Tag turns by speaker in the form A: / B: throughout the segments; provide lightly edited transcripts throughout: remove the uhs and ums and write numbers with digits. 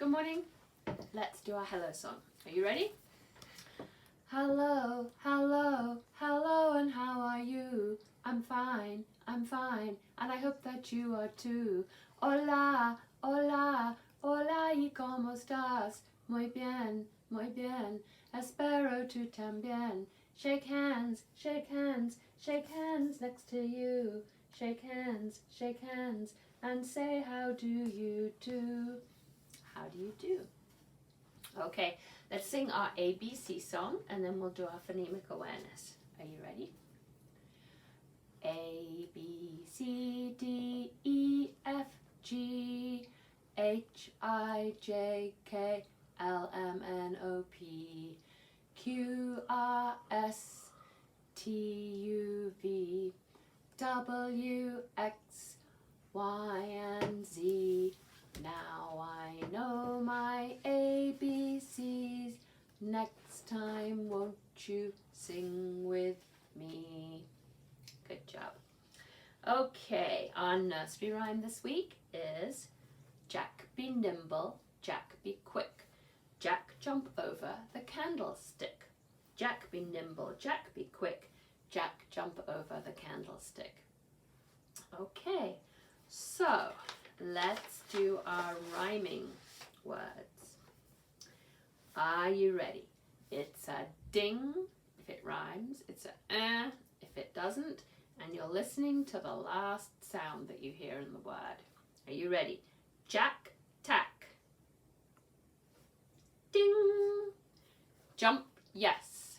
A: Good morning. Let's do our hello song. Are you ready? Hello, hello, hello, and how are you? I'm fine, and I hope that you are too. Hola, hola, hola, y cómo estás? Muy bien, espero tú también. Shake hands, shake hands, shake hands next to you. Shake hands, and say how do you do? How do you do? Okay, let's sing our ABC song and then we'll do our phonemic awareness. Are you ready? A, B, C, D, E, F, G, H, I, J, K, L, M, N, O, P, Q, R, S, T, U, V, W, X, Y, and Z. Now I know my ABCs. Next time won't you sing with me? Good job. Okay, our nursery rhyme this week is Jack be nimble, Jack be quick. Jack jump over the candlestick. Jack be nimble, Jack be quick. Jack jump over the candlestick. Okay, so let's do our rhyming words. Are you ready? It's a ding if it rhymes, it's a if it doesn't, and you're listening to the last sound that you hear in the word. Are you ready? Jack, tack. Ding. Jump, yes.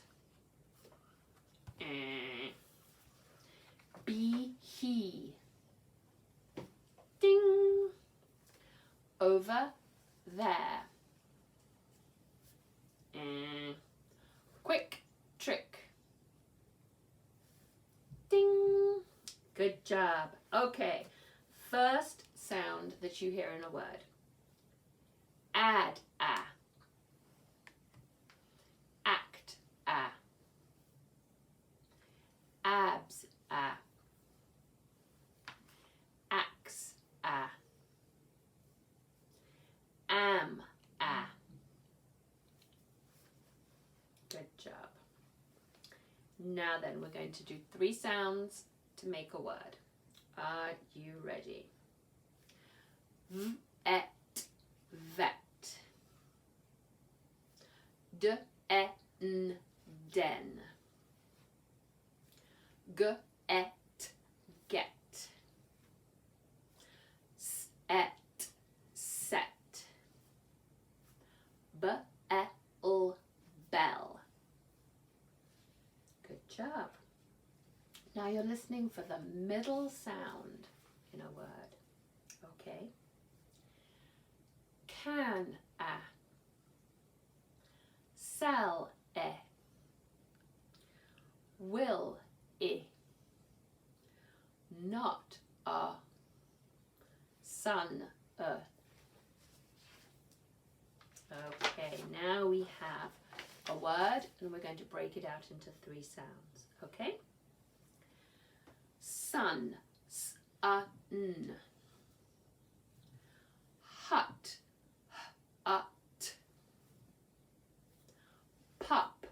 A: Be he. Ding. Over there. Quick trick. Ding. Good job. Okay, first sound that you hear in a word. Add a. Act a. Abs a. Axe a. Am a. Good job. Now then, we're going to do 3 sounds to make a word. Are you ready? Et, vet. De, n, den. G, et, get. S, et, set. B, l, bell. Good job. Now you're listening for the middle sound in a word. Okay. Can a. Sell a. Will I. Not a. Sun, earth. Okay, now we have a word and we're going to break it out into 3 sounds. Okay? Sun, s-a-n. Hut, h-a-t. Pup,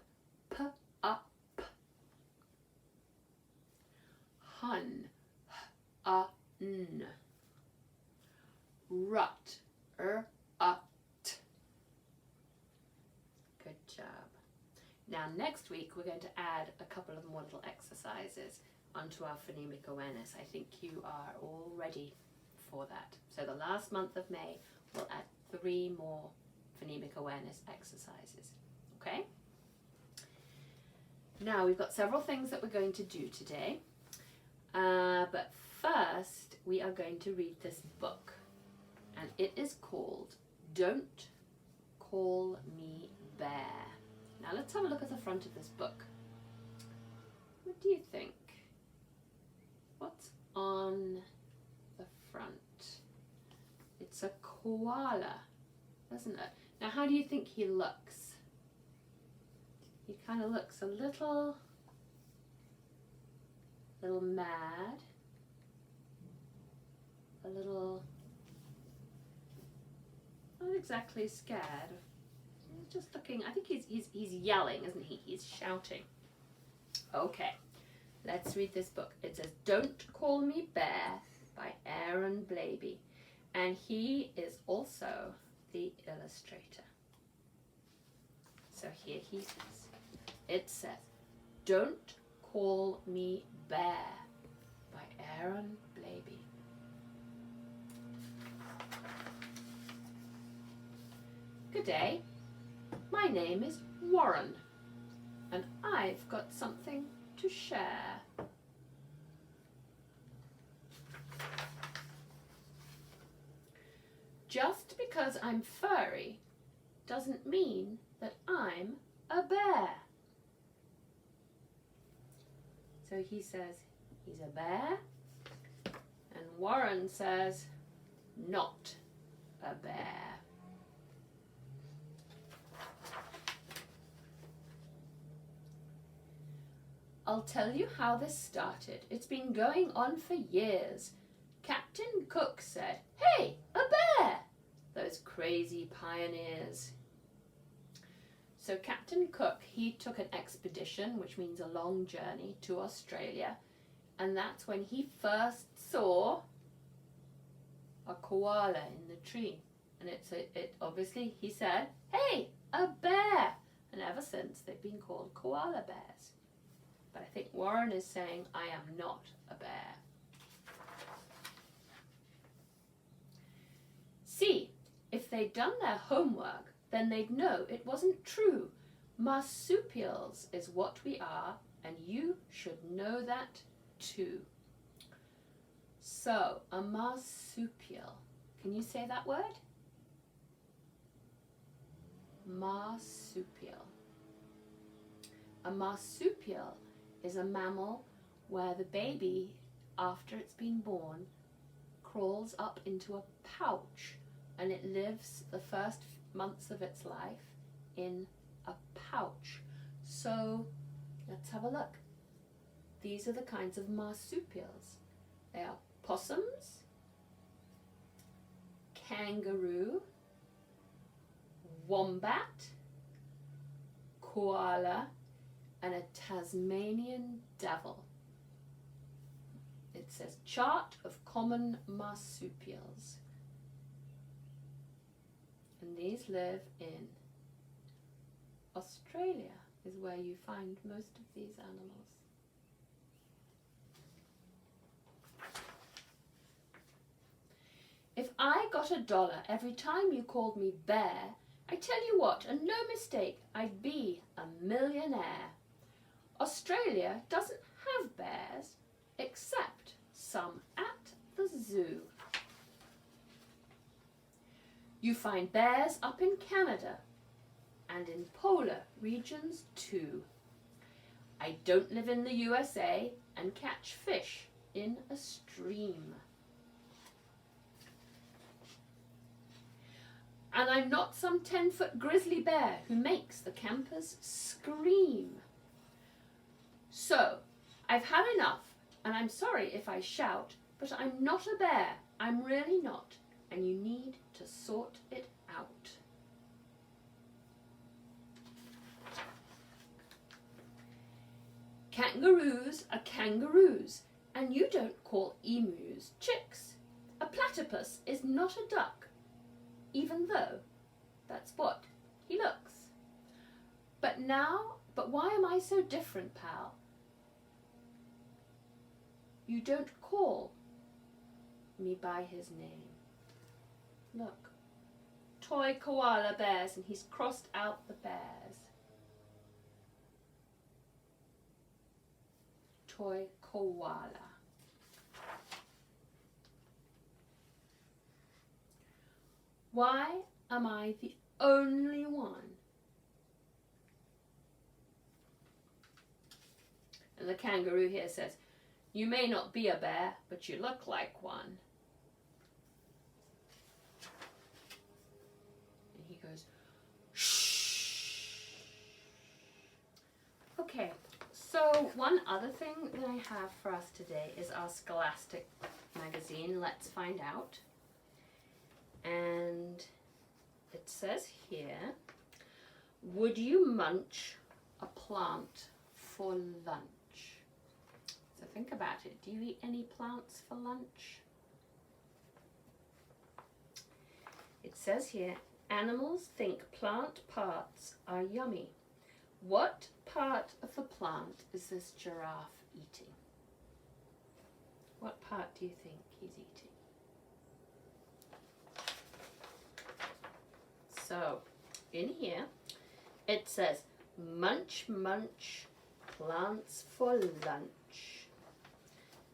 A: p-up. Hun, h-a-n. Rut, r-ut. Good job. Now next week we're going to add a couple of more little exercises onto our phonemic awareness. I think you are all ready for that. So the last month of May we'll add 3 more phonemic awareness exercises. Okay? Now we've got several things that we're going to do today. But first we are going to read this book. And it is called Don't Call Me Bear. Now let's have a look at the front of this book. What do you think? What's on the front? It's a koala, isn't it? Now how do you think he looks? He kind of looks a little mad, a little exactly scared. He's just looking. I think he's yelling, isn't he? He's shouting. Okay, let's read this book. It says, "Don't Call Me Bear" by Aaron Blabey, and he is also the illustrator. So here he is. It says, "Don't Call Me Bear" by Aaron Blabey. Good day. My name is Warren, and I've got something to share. Just because I'm furry doesn't mean that I'm a bear. So he says he's a bear, and Warren says not a bear. I'll tell you how this started. It's been going on for years. Captain Cook said, "Hey, a bear!" Those crazy pioneers. So Captain Cook, he took an expedition, which means a long journey, to Australia. And that's when he first saw a koala in the tree. And it obviously, he said, "Hey, a bear!" And ever since, they've been called koala bears. But I think Warren is saying, I am not a bear. See, if they'd done their homework, then they'd know it wasn't true. Marsupials is what we are, and you should know that too. So, a marsupial. Can you say that word? Marsupial. A marsupial is a mammal where the baby, after it's been born, crawls up into a pouch, and it lives the first months of its life in a pouch. So let's have a look. These are the kinds of marsupials. They are possums, kangaroo, wombat, koala, and a Tasmanian devil. It says chart of common marsupials. And these live in Australia, is where you find most of these animals. If I got $1 every time you called me bear, I tell you what, and no mistake, I'd be a millionaire. Australia doesn't have bears, except some at the zoo. You find bears up in Canada and in polar regions too. I don't live in the USA and catch fish in a stream. And I'm not some 10-foot grizzly bear who makes the campers scream. So, I've had enough, and I'm sorry if I shout, but I'm not a bear. I'm really not, and you need to sort it out. Kangaroos are kangaroos, and you don't call emus chicks. A platypus is not a duck, even though that's what he looks. But why am I so different, pal? You don't call me by his name. Look, toy koala bears, and he's crossed out the bears. Toy koala. Why am I the only one? And the kangaroo here says, you may not be a bear, but you look like one. And he goes, shh. Okay, so one other thing that I have for us today is our Scholastic magazine, Let's Find Out. And it says here, would you munch a plant for lunch? So think about it. Do you eat any plants for lunch? It says here, animals think plant parts are yummy. What part of the plant is this giraffe eating? What part do you think he's eating? So, in here, it says, munch, munch, plants for lunch.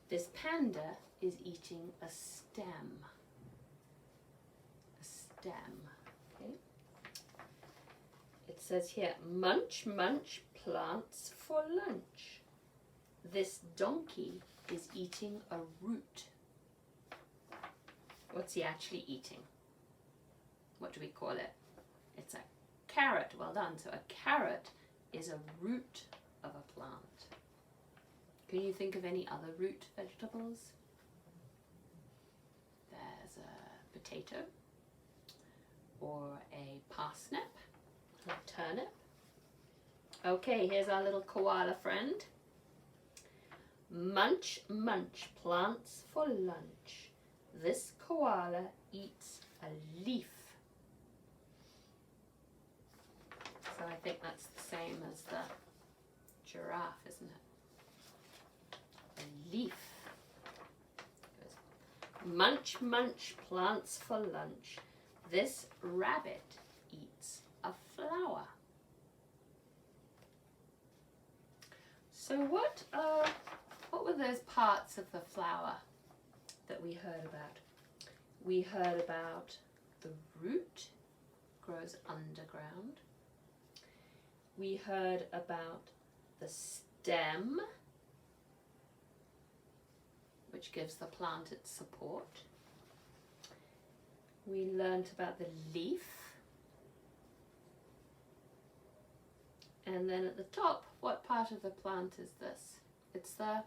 A: This panda is eating a stem. A stem, okay? It says here, munch, munch, plants for lunch. This donkey is eating a root. What's he actually eating? What do we call it? It's a carrot. Well done. So a carrot is a root of a plant. Can you think of any other root vegetables? There's a potato, or a parsnip, or a turnip. Okay, here's our little koala friend. Munch, munch, plants for lunch. This koala eats a leaf. So I think that's the same as the giraffe, isn't it? A leaf. Munch, munch, plants for lunch. This rabbit eats a flower. So what were those parts of the flower that we heard about? We heard about the root, grows underground. We heard about the stem, which gives the plant its support. We learnt about the leaf. And then at the top, what part of the plant is this? It's the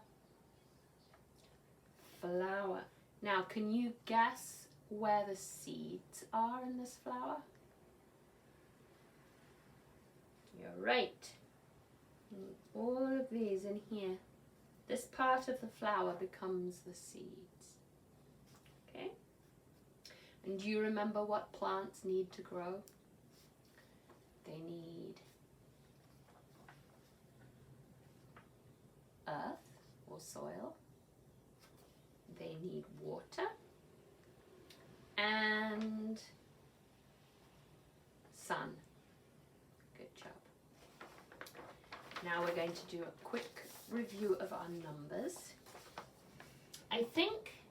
A: flower. Now, can you guess where the seeds are in this flower? You're right. All of these in here. This part of the flower becomes the seeds. Okay? And do you remember what plants need to grow? They need earth or soil. They need water and sun. Good job. Now we're going to do a quick review of our numbers. I think,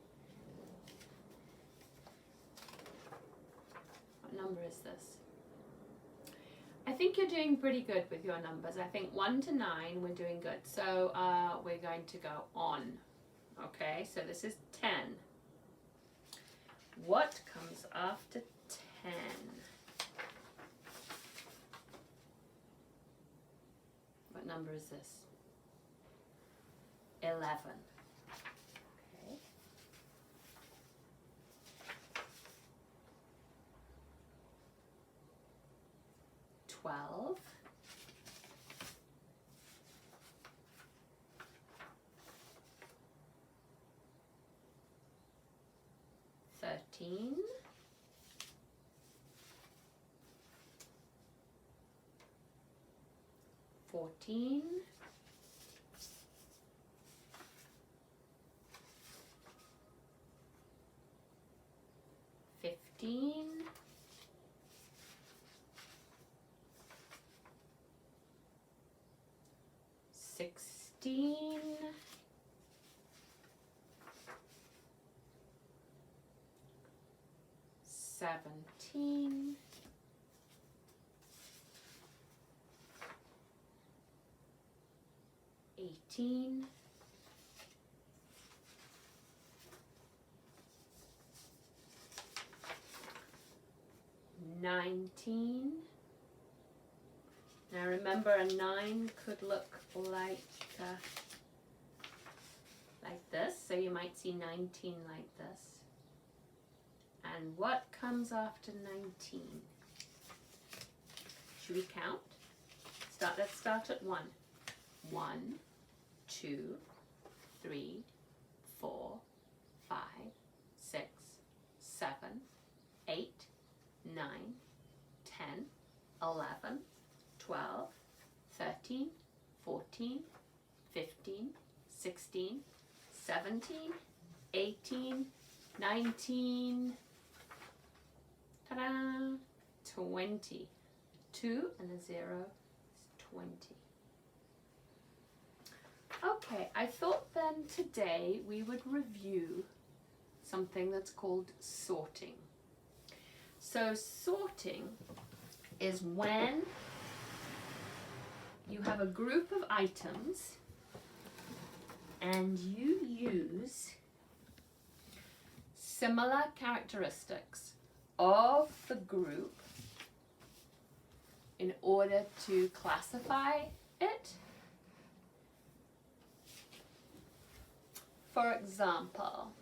A: what number is this? I think you're doing pretty good with your numbers. I think 1 to 9 we're doing good. So we're going to go on. Okay, so this is 10. What comes after 10? What number is this? 11. Okay. 12. 13. 14. 15. 16. 17. 18. 19. Now remember, a 9 could look like this, so you might see 19 like this. And what comes after 19? Should we count? Let's start at 1. 1, 2, 3, 4, 5, 6, 7, 8, 9, 10, 11, 12, 13, 14, 15, 16, 17, 18, 19, ta-da, 20. 2 and a 0 is 20. Okay, I thought then today we would review something that's called sorting. So sorting is when you have a group of items and you use similar characteristics of the group in order to classify it. For example,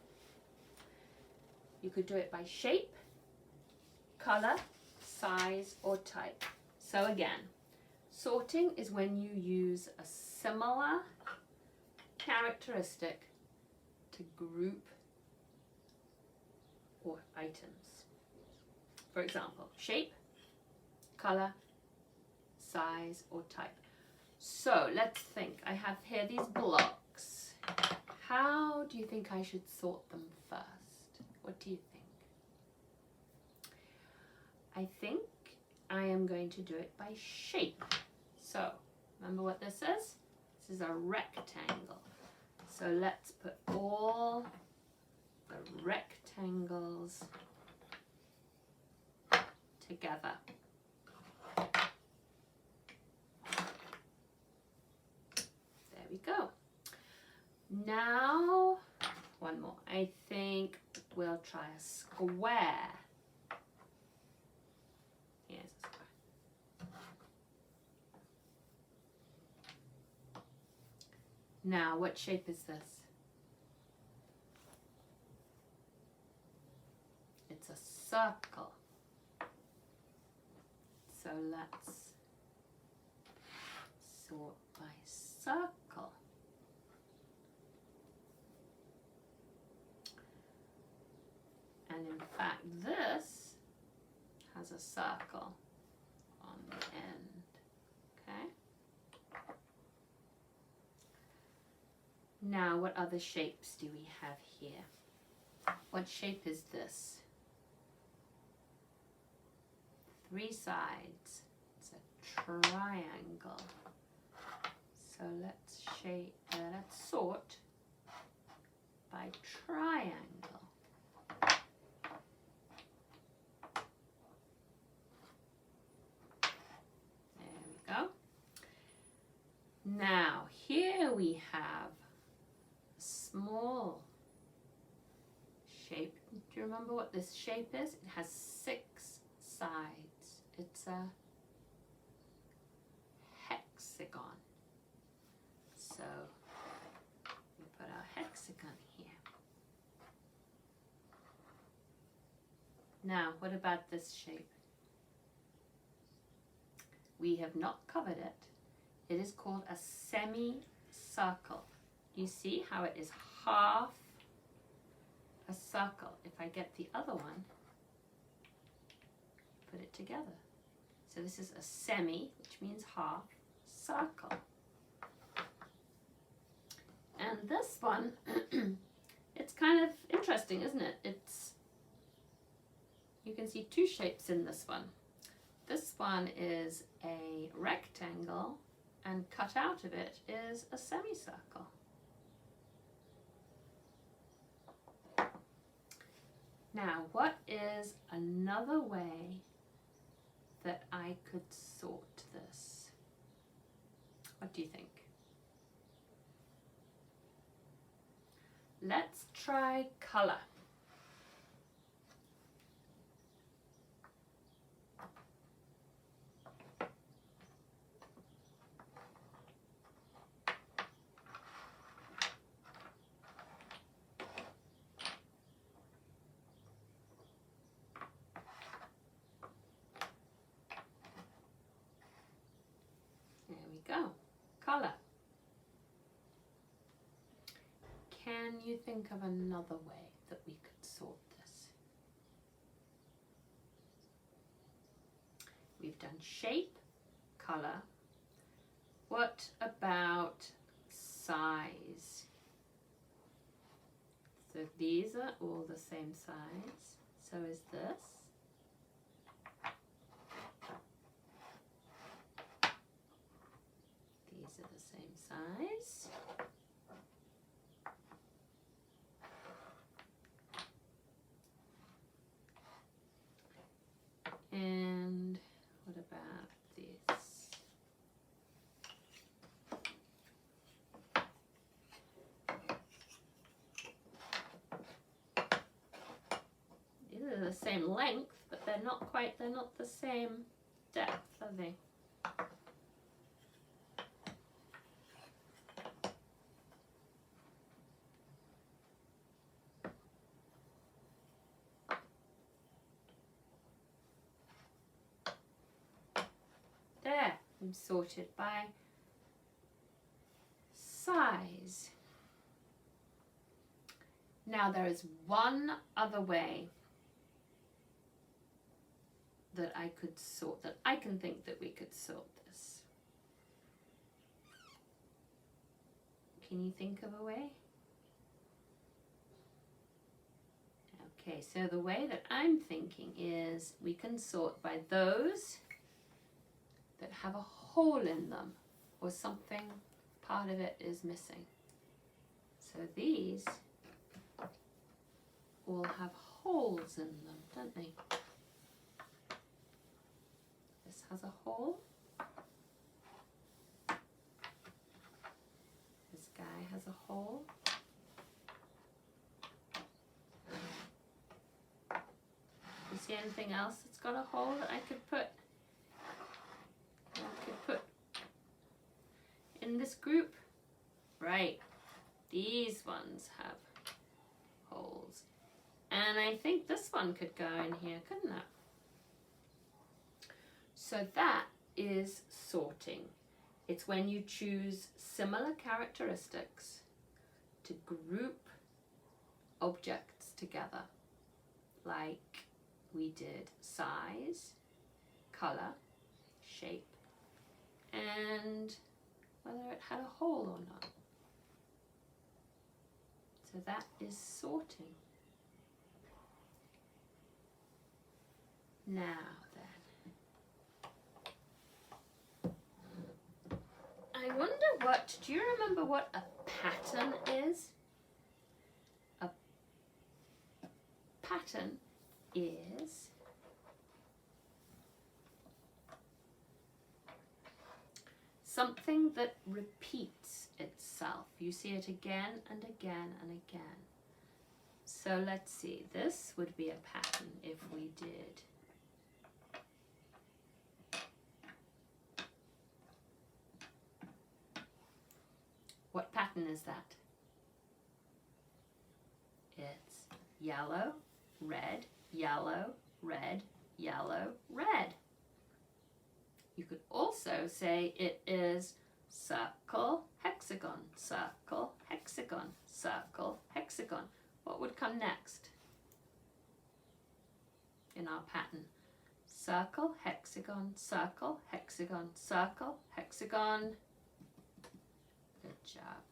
A: you could do it by shape, color, size, or type. So again, sorting is when you use a similar characteristic to group or items. For example, shape, color, size, or type. So let's think. I have here these blocks. How do you think I should sort them first? What do you think? I think I am going to do it by shape. So remember what this is? This is a rectangle. So let's put all the rectangles together. There we go. Now, one more. I think we'll try a square. Here's a square. Now, what shape is this? It's a circle. So let's sort by circle. And in fact, this has a circle on the end, okay? Now, what other shapes do we have here? What shape is this? 3 sides. It's a triangle. So let's sort by triangle. There we go. Now here we have a small shape. Do you remember what this shape is? It has 6 sides. It's a hexagon. So we put our hexagon here. Now, what about this shape? We have not covered it. It is called a semicircle. You see how it is half a circle. If I get the other one, put it together. So this is a semi, which means half, circle. And this one, it's kind of interesting, isn't it? You can see 2 shapes in this one. This one is a rectangle, and cut out of it is a semicircle. Now, what is another way that I could sort this? What do you think? Let's try color. Can you think of another way that we could sort this? We've done shape, color. What about size? So these are all the same size. So is this. These are the same size. And what about this? These are the same length, but they're not the same depth, are they? There, I'm sorted by size. Now there is one other way that I could sort, that I can think that we could sort this. Can you think of a way? Okay, so the way that I'm thinking is we can sort by those that have a hole in them or something, part of it is missing. So these all have holes in them, don't they? This has a hole. This guy has a hole. You see anything else that's got a hole that I could put in this group? Right, these ones have holes. And I think this one could go in here, couldn't it? So that is sorting. It's when you choose similar characteristics to group objects together, like we did size, color, shape, and whether it had a hole or not. So that is sorting. Now then, I wonder what, do you remember what a pattern is? A pattern is something that repeats itself. You see it again and again and again. So let's see, this would be a pattern if we did what pattern is that? It's yellow, red, yellow, red, yellow, red. You could also say it is circle, hexagon, circle, hexagon, circle, hexagon. What would come next in our pattern? Circle, hexagon, circle, hexagon, circle, hexagon. Good job.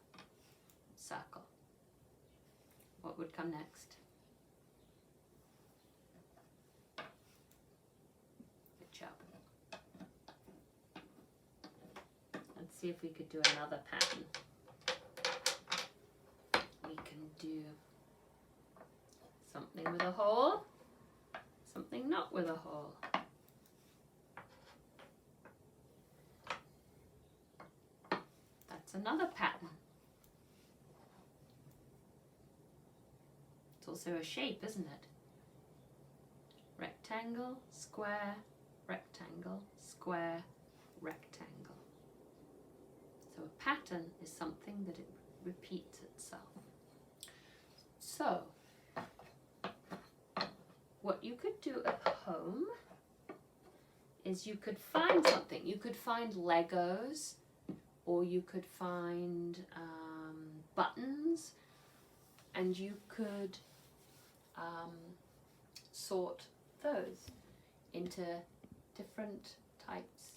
A: Circle. What would come next? Good job. Let's see if we could do another pattern. We can do something with a hole, something not with a hole. That's another pattern. It's also a shape, isn't it? Rectangle, square, rectangle, square, rectangle. So a pattern is something that it repeats itself. So, what you could do at home is you could find something. You could find Legos, or you could find buttons, and you could sort those into different types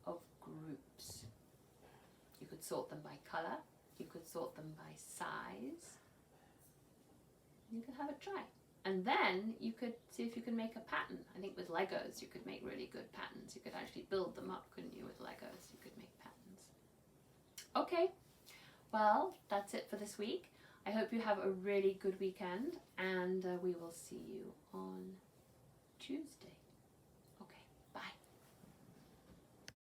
A: of groups. You could sort them by colour, you could sort them by size. You could have a try. And then you could see if you can make a pattern. I think with Legos you could make really good patterns. You could actually build them up, couldn't you, with Legos? You could make patterns. Okay, well, that's it for this week. I hope you have a really good weekend, and we will see you on Tuesday.